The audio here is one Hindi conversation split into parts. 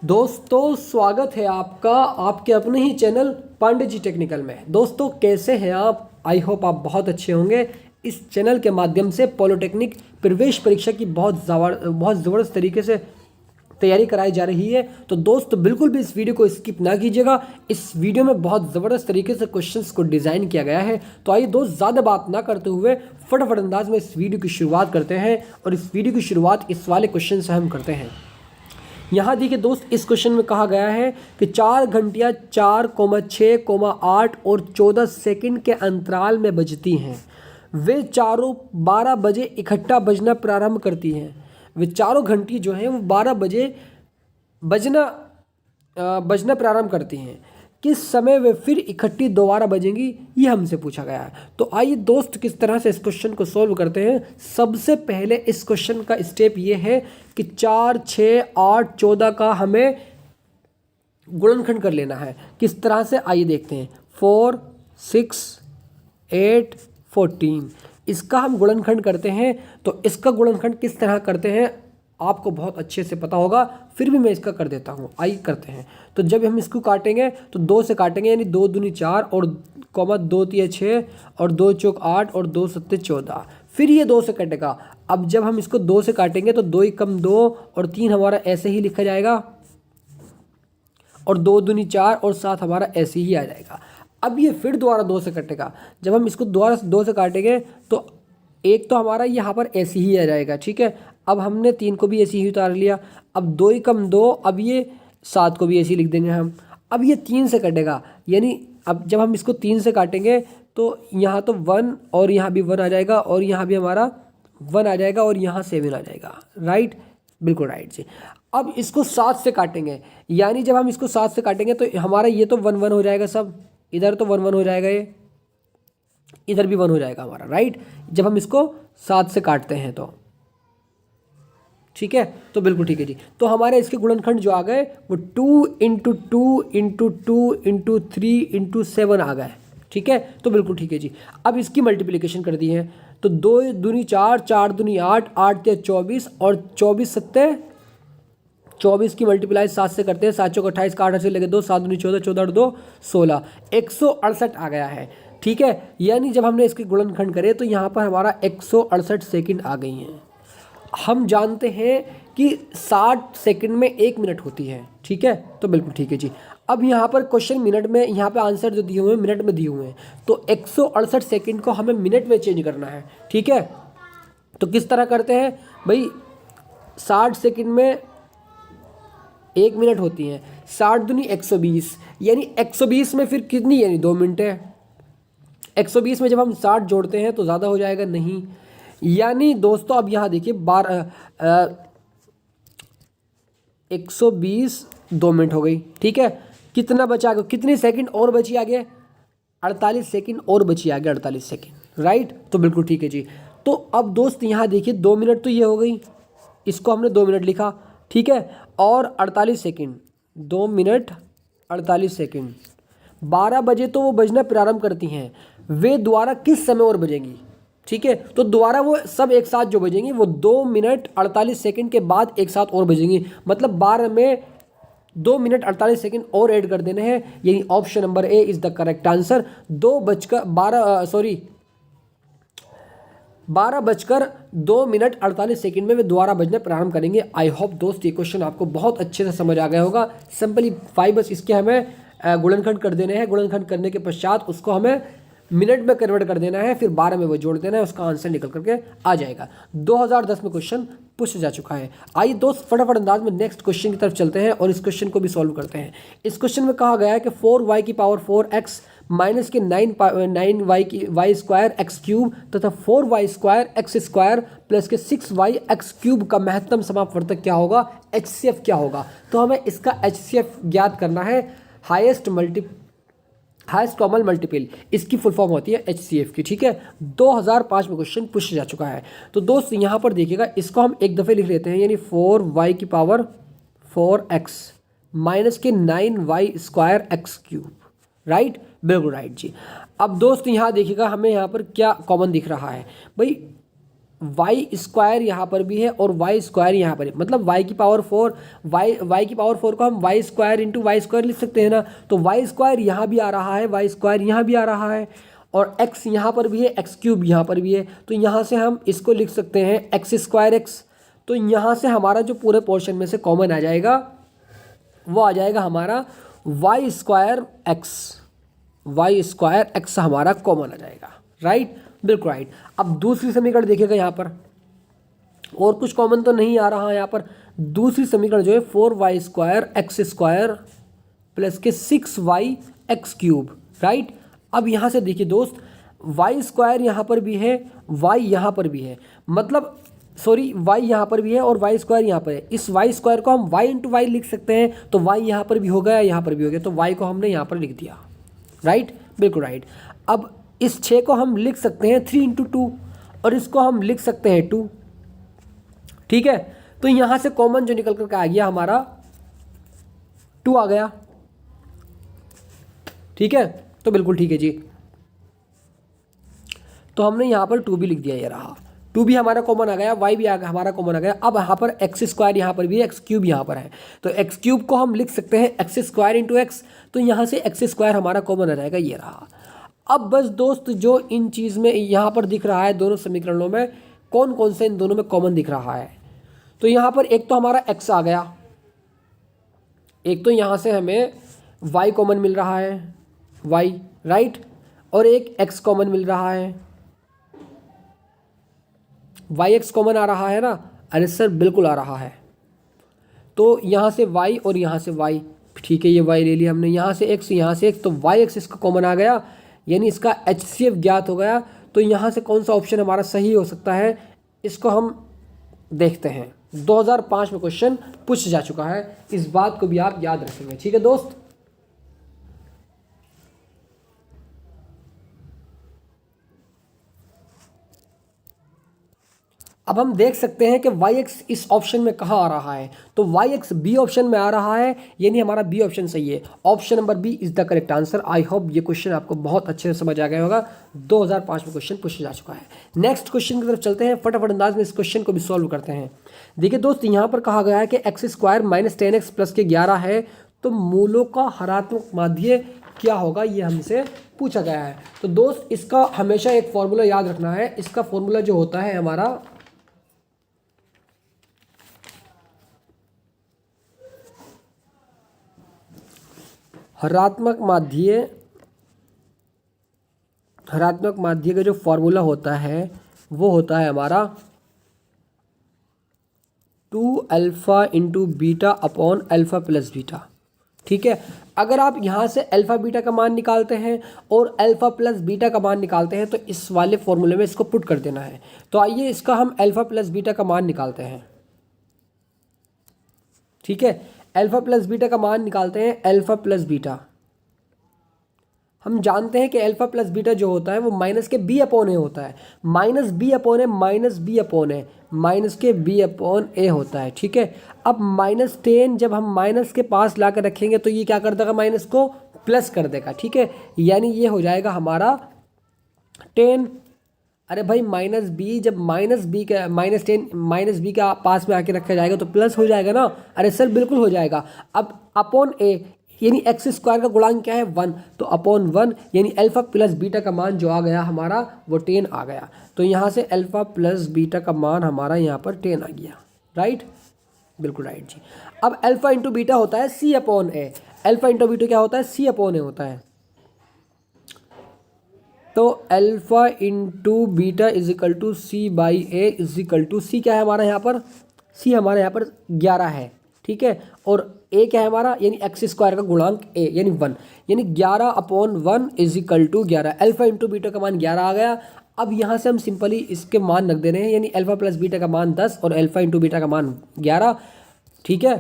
दोस्तों स्वागत है आपका आपके अपने ही चैनल पांडे जी टेक्निकल में। दोस्तों कैसे हैं आप? आई होप आप बहुत अच्छे होंगे। इस चैनल के माध्यम से पॉलिटेक्निक प्रवेश परीक्षा की बहुत ज़बरदस्त तरीके से तैयारी कराई जा रही है। तो दोस्त बिल्कुल भी इस वीडियो को स्किप ना कीजिएगा। इस वीडियो में बहुत ज़बरदस्त तरीके से क्वेश्चंस को डिज़ाइन किया गया है। तो आइए दोस्त ज़्यादा बात ना करते हुए फटाफट अंदाज में इस वीडियो की शुरुआत करते हैं। और इस वीडियो की शुरुआत इस वाले क्वेश्चन से हम करते हैं। यहाँ देखिए दोस्त, इस क्वेश्चन में कहा गया है कि 4 घंटियाँ 4,6,8 और 14 सेकंड के अंतराल में बजती हैं। वे चारों 12 बजे इकट्ठा बजना प्रारंभ करती हैं। वे चारों घंटी जो हैं वो 12 बजे बजना प्रारंभ करती हैं। किस समय वे फिर इकट्ठी दोबारा बजेंगी, ये हमसे पूछा गया है। तो आइए दोस्त किस तरह से इस क्वेश्चन को सॉल्व करते हैं। सबसे पहले इस क्वेश्चन का स्टेप ये है कि 4, 6, 8, 14 का हमें गुणनखंड कर लेना है। किस तरह से, आइए देखते हैं। 4, 6, 8, 14 इसका हम गुणनखंड करते हैं। तो इसका गुणनखंड किस तरह करते हैं आपको बहुत अच्छे से पता होगा, फिर भी मैं इसका कर देता हूँ। आइए करते हैं। तो जब हम इसको काटेंगे तो 2 से काटेंगे, यानी 2 दूनी 4 और कॉमा 2 तिया 6 और 2 चौक 8 और 2 सत्ते 14। फिर ये 2 से कटेगा। अब जब हम इसको 2 से काटेंगे तो 2 कम 2 और 3 हमारा ऐसे ही लिखा जाएगा और 2 दूनी 4 और 7 हमारा ऐसे ही आ जाएगा। अब ये फिर दोबारा 2 से कटेगा। जब हम इसको दोबारा 2 से काटेंगे तो एक तो हमारा यहाँ पर ऐसे ही आ जाएगा, ठीक है। अब हमने 3 को भी ऐसे ही उतार लिया। अब 2 कम 2, अब ये 7 को भी ऐसे ही लिख देंगे हम। अब ये 3 से कटेगा, यानी अब जब हम इसको 3 से काटेंगे तो यहाँ तो 1 और यहाँ भी 1 आ जाएगा और यहाँ भी हमारा 1 आ जाएगा और यहाँ 7 आ जाएगा। राइट, बिल्कुल राइट जी। अब इसको 7 से काटेंगे, यानी जब हम इसको 7 से काटेंगे तो हमारा ये तो 1 1 हो जाएगा, सब इधर तो 1 1 हो जाएगा, ये इधर भी 1 हो जाएगा हमारा। राइट, जब हम इसको 7 से काटते हैं तो ठीक है। तो बिल्कुल ठीक है जी। तो हमारे इसके गुणनखंड जो आ गए वो 2 × 2 × 2 × 3 × 7 आ गए, ठीक है। तो बिल्कुल ठीक है जी। अब इसकी मल्टीप्लिकेशन कर दी है तो 2 दूनी 4, 4 दूनी 8, 8 तिया 24 और 24 सत्ते 24 की मल्टीप्लाई 7 से करते हैं। 7 चौक 28 का 8 से लेके 2, 7 दूनी 14, 14 2 16, 168 आ गया है, ठीक है। यानी जब हमने इसके गुणनखंड करे तो यहाँ पर हमारा 168 सेकंड आ गई हैं। हम जानते हैं कि 60 सेकंड में 1 मिनट होती है, ठीक है। तो बिल्कुल ठीक है जी। अब यहाँ पर क्वेश्चन मिनट में, यहाँ पे आंसर जो दिए हुए हैं मिनट में दिए हुए हैं, तो 168 सेकंड को हमें मिनट में चेंज करना है, ठीक है। तो किस तरह करते हैं भाई, 60 सेकंड में 1 मिनट होती है। 60 दूनी 120, यानी 120 में फिर कितनी, यानी 2 मिनट है। 120 में जब हम 60 जोड़ते हैं तो ज़्यादा हो जाएगा, नहीं। यानी दोस्तों अब यहाँ देखिए 120 2 मिनट हो गई, ठीक है। कितना बचा आगे, कितनी सेकंड और बची आगे, 48 सेकंड और बची आगे, 48 सेकंड। राइट, तो बिल्कुल ठीक है जी। तो अब दोस्त यहाँ देखिए 2 मिनट तो ये हो गई, इसको हमने 2 मिनट लिखा, ठीक है। और 48 सेकंड, 2 मिनट 48 सेकंड, 12 बजे तो वो बजना प्रारंभ करती हैं। वे दोबारा किस समय और बजेंगी, ठीक है। तो दोबारा वो सब एक साथ जो बजेंगी वो 2 मिनट 48 सेकंड के बाद एक साथ और बजेंगी। मतलब 12 में 2 मिनट 48 सेकंड और ऐड कर देने हैं, यानी option number A is the correct answer. 12 बजकर 2 मिनट 48 सेकंड में वे दोबारा बजना प्रारंभ करेंगे। आई होप दोस्त ये क्वेश्चन आपको बहुत अच्छे से समझ आ गया होगा। सिंपलीफाई बस इसके हमें गुणनखंड कर देने हैं। गुणनखंड करने के पश्चात उसको हमें मिनट में कन्वर्ट कर देना है, फिर 12 में वो जोड़ देना है, उसका आंसर निकल करके आ जाएगा। 2010 में क्वेश्चन पूछा जा चुका है। आइए दोस्त फटाफट अंदाज में नेक्स्ट क्वेश्चन की तरफ चलते हैं और इस क्वेश्चन को भी सॉल्व करते हैं। इस क्वेश्चन में कहा गया है कि 4y की पावर 4x माइनस के 9y की वाई स्क्वायर एक्स क्यूब तथा 4y square x square plus के 6y एक्स क्यूब का महत्तम समापवर्तक क्या होगा, HCF क्या होगा। तो हमें इसका HCF ज्ञात करना है, हाईएस्ट कॉमन मल्टीपल, इसकी फुल फॉर्म होती है HCF की, ठीक है। 2005 में क्वेश्चन पूछा जा चुका है। तो दोस्त यहाँ पर देखिएगा, इसको हम एक दफ़े लिख लेते हैं, यानी 4y की पावर 4x माइनस के 9y square x cube. Right, बिल्कुल राइट जी। अब दोस्त यहाँ देखिएगा, हमें यहाँ पर क्या कॉमन दिख रहा है भाई, वाई स्क्वायर यहाँ पर भी है और वाई स्क्वायर यहाँ पर है, मतलब वाई की पावर 4, वाई की पावर 4 को हम y square into y square लिख सकते हैं ना। तो वाई स्क्वायर यहाँ भी आ रहा है, वाई स्क्वायर यहाँ भी आ रहा है, और एक्स यहाँ पर भी है, एक्स क्यूब यहाँ पर भी है। तो यहाँ से हम इसको लिख सकते हैं एक्स स्क्वायर एक्स। तो यहाँ से हमारा जो पूरे पोर्शन में से कॉमन आ जाएगा वो आ जाएगा हमारा वाई स्क्वायर एक्स हमारा कॉमन आ जाएगा। राइट, बिल्कुल राइट। अब दूसरी समीकरण देखिएगा, यहाँ पर और कुछ कॉमन तो नहीं आ रहा है। यहाँ पर दूसरी समीकरण जो है 4y square x square plus के 6y एक्स क्यूब। राइट, अब यहाँ से देखिए दोस्त, y स्क्वायर यहाँ पर भी है, y यहाँ पर भी है, मतलब सॉरी y यहाँ पर भी है और y स्क्वायर यहाँ पर है। इस y स्क्वायर को हम y इंटू वाई लिख सकते हैं, तो y यहाँ पर भी हो गया, यहाँ पर भी हो गया, तो y को हमने यहाँ पर लिख दिया। राइट, बिल्कुल राइट। अब इस 6 को हम लिख सकते हैं 3 इंटू 2 और इसको हम लिख सकते हैं 2। ठीक है, तो यहाँ से कॉमन जो निकल करके आ गया हमारा 2 आ गया। ठीक है, तो बिल्कुल ठीक है जी। तो हमने यहाँ पर 2 भी लिख दिया, ये रहा 2 भी हमारा कॉमन आ गया, y भी आ गया हमारा कॉमन आ गया। अब यहाँ पर एक्स स्क्वायर यहाँ पर भी है, एक्स क्यूब यहाँ पर है, तो एक्स क्यूब को हम लिख सकते हैं एक्स स्क्वायर इंटू एक्स। तो यहाँ से एक्स स्क्वायर हमारा कॉमन आ जाएगा, ये रहा। अब बस दोस्त जो इन चीज़ में यहाँ पर दिख रहा है, दोनों समीकरणों में कौन कौन से इन दोनों में कॉमन दिख रहा है, तो यहाँ पर एक तो हमारा x आ गया, एक तो यहाँ से हमें y कॉमन मिल रहा है, y राइट, और एक x कॉमन मिल रहा है, yx कॉमन आ रहा है ना। अरे सर बिल्कुल आ रहा है, तो यहाँ से y और यहाँ से y, ठीक है ये y ले लिया हमने, यहाँ से x यहाँ से x, तो yx इसका कॉमन आ गया, यानी इसका HCF ज्ञात हो गया। तो यहाँ से कौन सा ऑप्शन हमारा सही हो सकता है, इसको हम देखते हैं। 2005 में क्वेश्चन पूछ जा चुका है, इस बात को भी आप याद रखेंगे। ठीक है दोस्त, अब हम देख सकते हैं कि yx इस ऑप्शन में कहाँ आ रहा है, तो yx बी ऑप्शन में आ रहा है, यानी हमारा बी ऑप्शन सही है। Option number B is the correct answer. I hope ये क्वेश्चन आपको बहुत अच्छे से समझ आ गया होगा, 2005 में क्वेश्चन पूछा जा चुका है। नेक्स्ट क्वेश्चन की तरफ चलते हैं, फटाफट अंदाज में इस क्वेश्चन को भी सॉल्व करते हैं। देखिए दोस्त, यहाँ पर कहा गया है कि x square minus 10x plus के 11 है, तो मूलों का हरात्मक माध्य क्या होगा, ये हमसे पूछा गया है। तो दोस्त इसका हमेशा एक फॉर्मूला याद रखना है, इसका फॉर्मूला जो होता है हमारा हरात्मक माध्य का जो फॉर्मूला होता है वो होता है हमारा 2 alpha into beta upon alpha plus beta. ठीक है, अगर आप यहाँ से अल्फ़ा बीटा का मान निकालते हैं और अल्फ़ा प्लस बीटा का मान निकालते हैं, तो इस वाले फॉर्मूले में इसको पुट कर देना है। तो आइए इसका हम अल्फ़ा प्लस बीटा का मान निकालते हैं। ठीक है, अल्फ़ा प्लस बीटा का मान निकालते हैं। अल्फ़ा प्लस बीटा हम जानते हैं कि अल्फ़ा प्लस बीटा जो होता है वो माइनस के बी अपॉन ए होता है, माइनस बी अपॉन ए, माइनस बी अपॉन ए, माइनस के बी अपॉन ए होता है। ठीक है, अब माइनस 10 जब हम माइनस के पास ला कर रखेंगे तो ये क्या कर देगा, माइनस को प्लस कर देगा। ठीक है, यानी ये हो जाएगा हमारा 10। अरे भाई माइनस बी, जब माइनस बी का माइनस 10 माइनस बी का पास में आके रखा जाएगा तो प्लस हो जाएगा ना। अरे सर बिल्कुल हो जाएगा। अब अपॉन ए यानी एक्स स्क्वायर का गुणांक क्या है 1, तो अपॉन 1 यानी अल्फ़ा प्लस बीटा का मान जो आ गया हमारा वो 10 आ गया। तो यहाँ से अल्फ़ा प्लस बीटा का मान हमारा यहाँ पर 10 आ गया। राइट, बिल्कुल राइट जी। अब अल्फ़ा इंटू बीटा होता है C upon A, alpha into beta क्या होता है, सी अपॉन ए होता है। तो alpha into beta is equal to C by A is equal to C क्या है हमारा यहाँ पर, सी हमारे यहाँ पर 11 है। ठीक है, और ए क्या है हमारा, यानी एक्स स्क्वायर का गुणांक ए यानी 1, यानी 11 upon 1 is equal to 11। Alpha into beta का मान 11 आ गया। अब यहाँ से हम सिंपली इसके मान रख दे रहे हैं, यानी अल्फ़ा प्लस बीटा का मान 10 और अल्फ़ा इंटू बीटा का मान 11। ठीक है,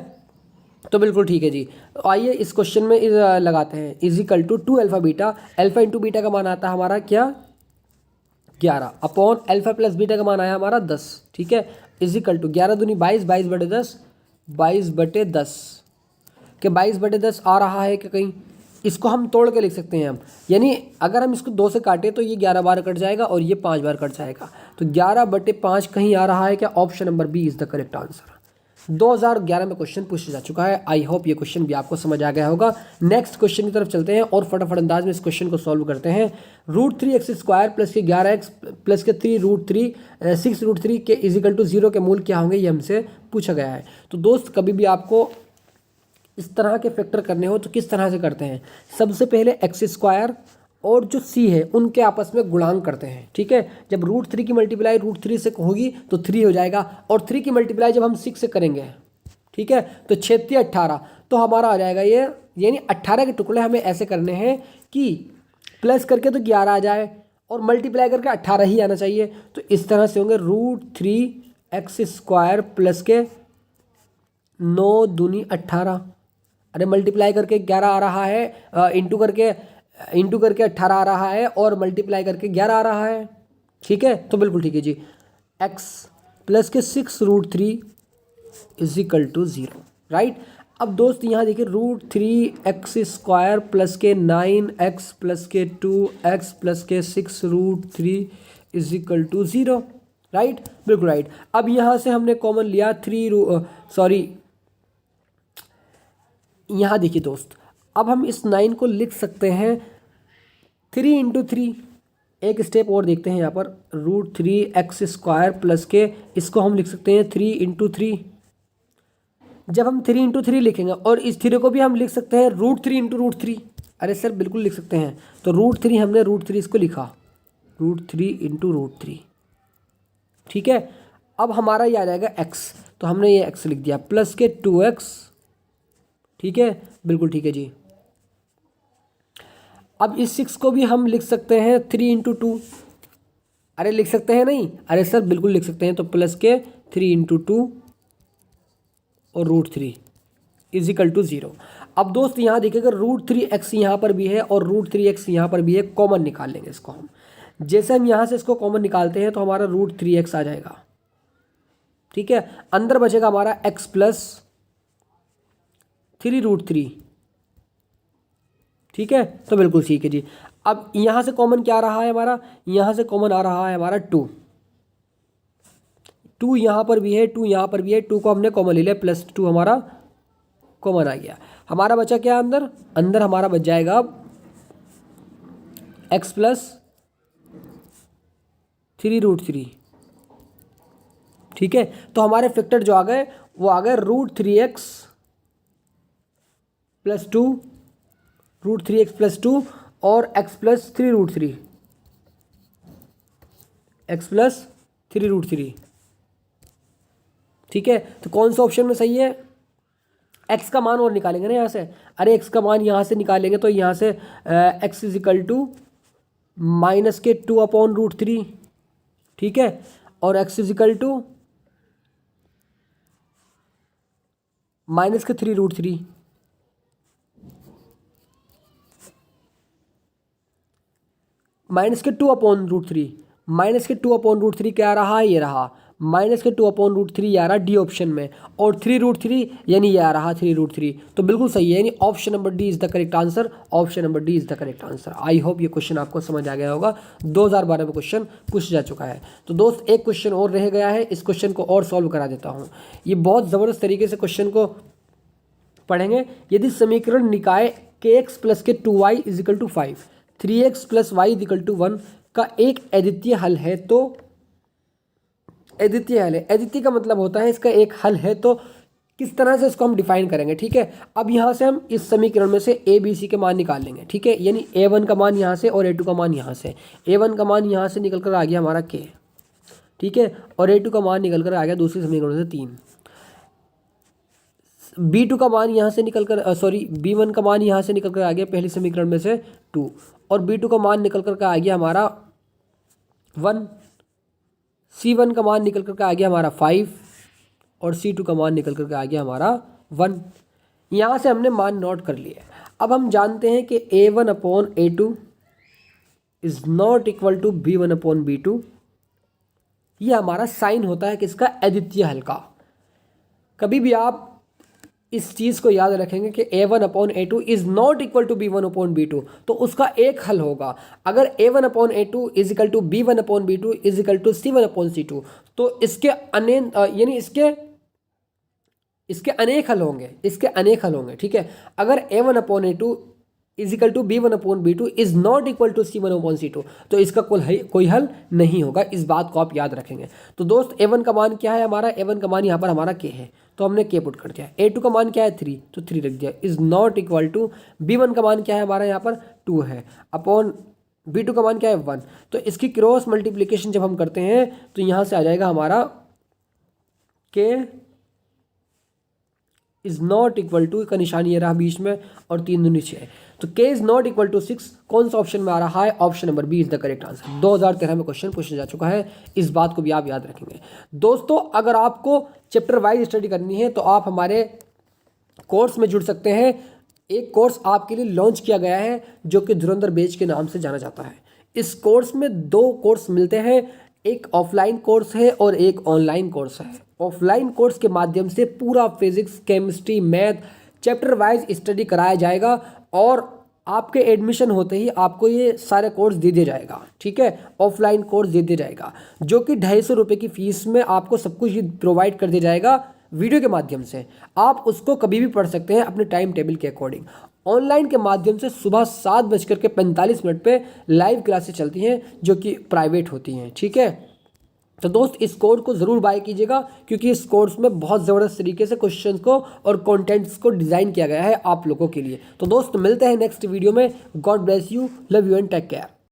तो बिल्कुल ठीक है जी। तो आइए इस क्वेश्चन में लगाते हैं is equal to 2 alpha beta, alpha into beta का मान आता है हमारा क्या 11 अपॉन अल्फ़ा प्लस बीटा का मान आया हमारा 10। ठीक है, इज इक्वल टू 11 दूनी 22, 22/10 22/10 के 22/10 आ रहा है कि कहीं, इसको हम तोड़ के लिख सकते हैं हम, यानी अगर हम इसको 2 से काटें तो ये 11 बार कट जाएगा और ये 5 बार कट जाएगा। तो 11/5 कहीं आ रहा है क्या? Option number B is the correct answer. 2011 में क्वेश्चन पूछा जा चुका है। आई होप ये क्वेश्चन भी आपको समझ आ गया होगा। नेक्स्ट क्वेश्चन की तरफ चलते हैं और फटाफट अंदाज में इस क्वेश्चन को सॉल्व करते हैं। √3x² प्लस के 11x प्लस के 3√3 6√3 के इजिकल टू 0 के मूल क्या होंगे, ये हमसे पूछा गया है। तो दोस्त कभी भी आपको इस तरह के फैक्टर करने हो तो किस तरह से करते हैं? सबसे पहले x² और जो c है उनके आपस में गुणांक करते हैं, ठीक है। जब √3 की मल्टीप्लाई √3 से होगी तो 3 हो जाएगा, और 3 की मल्टीप्लाई जब हम 6 से करेंगे, ठीक है, तो 6 18 तो हमारा आ जाएगा ये, यानी 18 के टुकड़े हमें ऐसे करने हैं कि प्लस करके तो 11 आ जाए और मल्टीप्लाई करके 18 ही आना चाहिए। तो इस तरह से होंगे √3x² प्लस के 9 दूनी 18। अरे मल्टीप्लाई करके 11 आ रहा है, इंटू करके 18 आ रहा है और मल्टीप्लाई करके 11 आ रहा है, ठीक है। तो बिल्कुल ठीक है जी। x प्लस के 6√3 इजिकल टू 0, राइट। अब दोस्त यहाँ देखिए √3x² प्लस के 9x प्लस के 2x प्लस के 6√3 इजिकल टू 0, राइट, बिल्कुल राइट। अब यहाँ से हमने कॉमन लिया यहाँ देखिए दोस्त, अब हम इस 9 को लिख सकते हैं 3 × 3। एक स्टेप और देखते हैं यहाँ पर, √3x² प्लस के इसको हम लिख सकते हैं 3 × 3। जब हम 3 × 3 लिखेंगे और इस 3 को भी हम लिख सकते हैं √3 × √3। अरे सर बिल्कुल लिख सकते हैं। तो √3 हमने √3 इसको लिखा, √3 × √3, ठीक है। अब हमारा ये आ जाएगा x, तो हमने ये x लिख दिया प्लस के 2x, ठीक है, बिल्कुल ठीक है जी। अब इस 6 को भी हम लिख सकते हैं 3 × 2। अरे लिख सकते हैं नहीं? अरे सर बिल्कुल लिख सकते हैं। तो प्लस के 3 × 2 और √3 इजिकल टू 0। अब दोस्त यहाँ देखिएगा √3x यहाँ पर भी है और √3x यहाँ पर भी है, कॉमन निकाल लेंगे इसको हम। जैसे हम यहाँ से इसको कॉमन निकालते हैं तो हमारा √3x आ जाएगा, ठीक है। अंदर बचेगा हमारा x प्लस 3√3, ठीक है। तो बिल्कुल ठीक है जी। अब यहाँ से कॉमन क्या आ रहा है हमारा? यहाँ से कॉमन आ रहा है हमारा 2 यहाँ पर भी है, 2 यहाँ पर भी है, 2 को हमने कॉमन ले लिया, प्लस 2 हमारा कॉमन आ गया। हमारा बचा क्या अंदर हमारा बच जाएगा अब x प्लस 3√3, ठीक है। तो हमारे फैक्टर जो आ गए वो आ गए √3x प्लस 2, √3x प्लस 2 और x प्लस 3√3, x प्लस 3√3, ठीक है। तो कौन सा ऑप्शन में सही है? x का मान और निकालेंगे ना यहाँ से। अरे x का मान यहाँ से निकालेंगे तो यहाँ से x इजिकल टू माइनस के 2/√3, ठीक है, और x इजिकल टू माइनस के 3√3, माइनस के 2/√3, माइनस के 2/√3 क्या रहा है? ये रहा माइनस के 2/√3, ये आ रहा डी ऑप्शन में, और 3√3 यानी ये आ रहा 3√3। तो बिल्कुल सही है, यानी option number D is the correct answer. Option number D is the correct answer. I hope ये क्वेश्चन आपको समझ आ गया होगा। 2012 में क्वेश्चन पूछा जा चुका है। तो दोस्त एक क्वेश्चन और रह गया है, इस क्वेश्चन को और सॉल्व करा देता हूँ। ये बहुत ज़बरदस्त तरीके से क्वेश्चन को पढ़ेंगे। यदि समीकरण निकाय kx plus K 2y equal to 5, 3x plus y equal to 1 का एक अद्वितीय हल है, तो अद्वितीय हल है, अद्वितीय का मतलब होता है इसका एक हल है, तो किस तरह से इसको हम डिफाइन करेंगे, ठीक है। अब यहाँ से हम इस समीकरण में से a b c के मान निकाल लेंगे, ठीक है। यानी a1 का मान यहाँ से और a2 का मान यहाँ से। a1 का मान यहाँ से निकल कर आ गया हमारा k, ठीक है, और a2 का मान निकल कर आ गया दूसरे समीकरण से 3। b2 का मान यहाँ से निकल कर b1 का मान यहाँ से निकल कर आ गया पहले समीकरण में से 2, और b2 का मान निकल कर आ गया हमारा 1, c1 का मान निकल कर आ गया हमारा 5, और c2 का मान निकल कर आ गया हमारा 1। यहाँ से हमने मान नोट कर लिए। अब हम जानते हैं कि a1/a2 is not equal to b1/b2। ये हमारा साइन होता है किसका? अद्वितीय हल का। कभी भी आप इस चीज़ को याद रखेंगे कि A1/A2 is not equal to B1/B2, तो उसका एक हल होगा। अगर A1/A2 is equal to B1/B2 is equal to C1/C2, तो इसके यानी इसके अनेक हल होंगे, ठीक है। अगर A1/A2 is equal to B1/B2 is not equal to C1/C2, तो इसका कोई हल नहीं होगा। इस बात को आप याद रखेंगे। तो दोस्त A1 का मान क्या है हमारा, A1 का मान यहाँ पर हमारा K है, तो हमने K पुट कर दिया। A2 का मान क्या है 3, तो 3 रख दिया। Is not equal to B1 का मान क्या है हमारा यहाँ पर 2 है, अपॉन B2 का मान क्या है 1। तो इसकी क्रॉस मल्टीप्लीकेशन जब हम करते हैं तो यहाँ से आ जाएगा हमारा K is not equal to का निशान ये रहा बीच में और 3 दूनी 6, तो K is not equal to 6 कौन सा ऑप्शन में आ रहा है, option number B is the correct answer. 2013 में क्वेश्चन पूछा जा चुका है, इस बात को भी आप याद रखेंगे। दोस्तों अगर आपको चैप्टर वाइज स्टडी करनी है तो आप हमारे कोर्स में जुड़ सकते हैं। एक कोर्स आपके लिए लॉन्च किया गया है जो कि धुरंधर बैच के नाम से जाना जाता है। इस कोर्स में 2 कोर्स मिलते हैं, एक ऑफलाइन कोर्स है और एक ऑनलाइन कोर्स है। ऑफलाइन कोर्स के माध्यम से पूरा physics, chemistry, math chapter wise study कराया जाएगा और आपके एडमिशन होते ही आपको ये सारे कोर्स दे दिया जाएगा, ठीक है। ऑफलाइन कोर्स दे दिया जाएगा जो कि 250 रुपये की फीस में आपको सब कुछ प्रोवाइड कर दिया जाएगा वीडियो के माध्यम से। आप उसको कभी भी पढ़ सकते हैं अपने टाइम टेबल के अकॉर्डिंग। ऑनलाइन के माध्यम से सुबह 7:45 पे लाइव क्लासेस चलती हैं जो कि प्राइवेट होती हैं, ठीक है। तो दोस्त इस कोर्स को ज़रूर बाय कीजिएगा क्योंकि इस कोर्स में बहुत ज़बरदस्त तरीके से क्वेश्चंस को और कंटेंट्स को डिज़ाइन किया गया है आप लोगों के लिए। तो दोस्त मिलते हैं नेक्स्ट वीडियो में। God bless you, love you and take care.